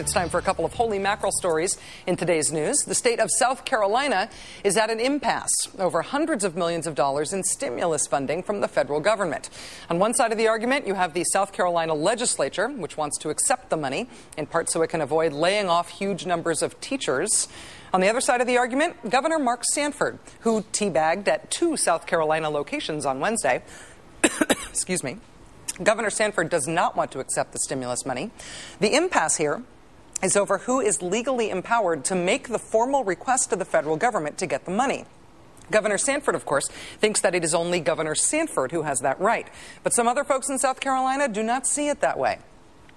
It's time for a couple of holy mackerel stories in today's news. The state of South Carolina is at an impasse over hundreds of millions of dollars in stimulus funding from the federal government. On one side of the argument, you have the South Carolina legislature, which wants to accept the money, in part so it can avoid laying off huge numbers of teachers. On the other side of the argument, Governor Mark Sanford, who teabagged at 2 South Carolina locations on Wednesday. Excuse me. Governor Sanford does not want to accept the stimulus money. The impasse here is over who is legally empowered to make the formal request to the federal government to get the money. Governor Sanford, of course, thinks that it is only Governor Sanford who has that right. But some other folks in South Carolina do not see it that way.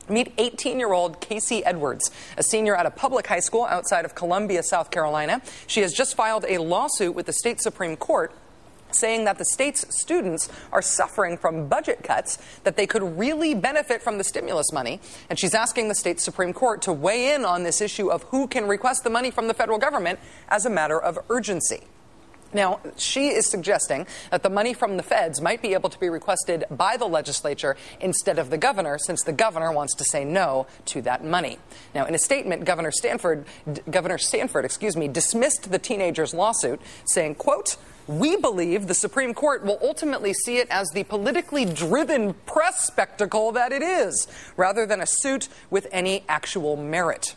Meet 18-year-old Casey Edwards, a senior at a public high school outside of Columbia, South Carolina. She has just filed a lawsuit with the state Supreme Court saying that the state's students are suffering from budget cuts, that they could really benefit from the stimulus money. And she's asking the state Supreme Court to weigh in on this issue of who can request the money from the federal government as a matter of urgency. Now, she is suggesting that the money from the feds might be able to be requested by the legislature instead of the governor, since the governor wants to say no to that money. Now, in a statement, Governor Sanford, dismissed the teenager's lawsuit, saying, quote, "We believe the Supreme Court will ultimately see it as the politically driven press spectacle that it is, rather than a suit with any actual merit."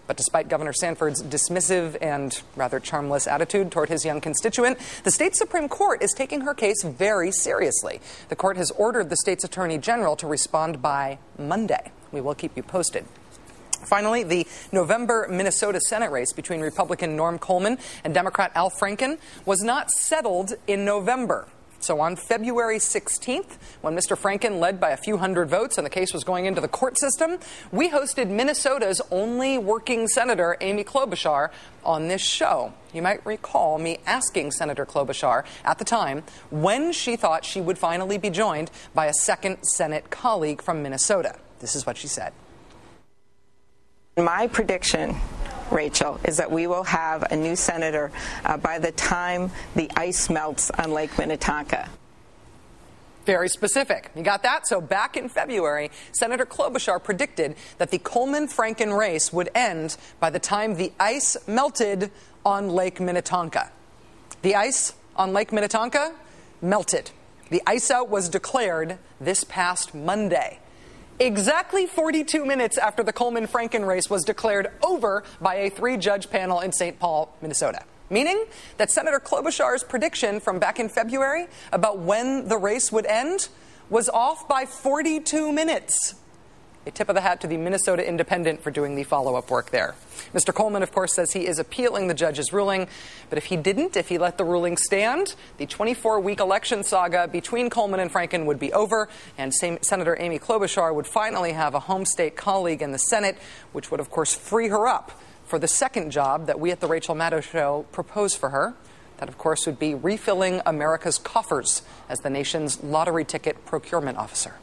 But despite Governor Sanford's dismissive and rather charmless attitude toward his young constituent, the state Supreme Court is taking her case very seriously. The court has ordered the state's attorney general to respond by Monday. We will keep you posted. Finally, the November Minnesota Senate race between Republican Norm Coleman and Democrat Al Franken was not settled in November. So on February 16th, when Mr. Franken led by a few hundred votes and the case was going into the court system, we hosted Minnesota's only working senator, Amy Klobuchar, on this show. You might recall me asking Senator Klobuchar at the time when she thought she would finally be joined by a second Senate colleague from Minnesota. This is what she said. My prediction, Rachel, is that we will have a new senator by the time the ice melts on Lake Minnetonka. Very specific. You got that? So back in February, Senator Klobuchar predicted that the Coleman-Franken race would end by the time the ice melted on Lake Minnetonka. The ice on Lake Minnetonka melted. The ice out was declared this past Monday, exactly 42 minutes after the Coleman-Franken race was declared over by a 3-judge panel in St. Paul, Minnesota. Meaning that Senator Klobuchar's prediction from back in February about when the race would end was off by 42 minutes. A tip of the hat to the Minnesota Independent for doing the follow-up work there. Mr. Coleman, of course, says he is appealing the judge's ruling, but if he let the ruling stand, the 24-week election saga between Coleman and Franken would be over, and Senator Amy Klobuchar would finally have a home state colleague in the Senate, which would, of course, free her up for the second job that we at the Rachel Maddow Show propose for her. That, of course, would be refilling America's coffers as the nation's lottery ticket procurement officer.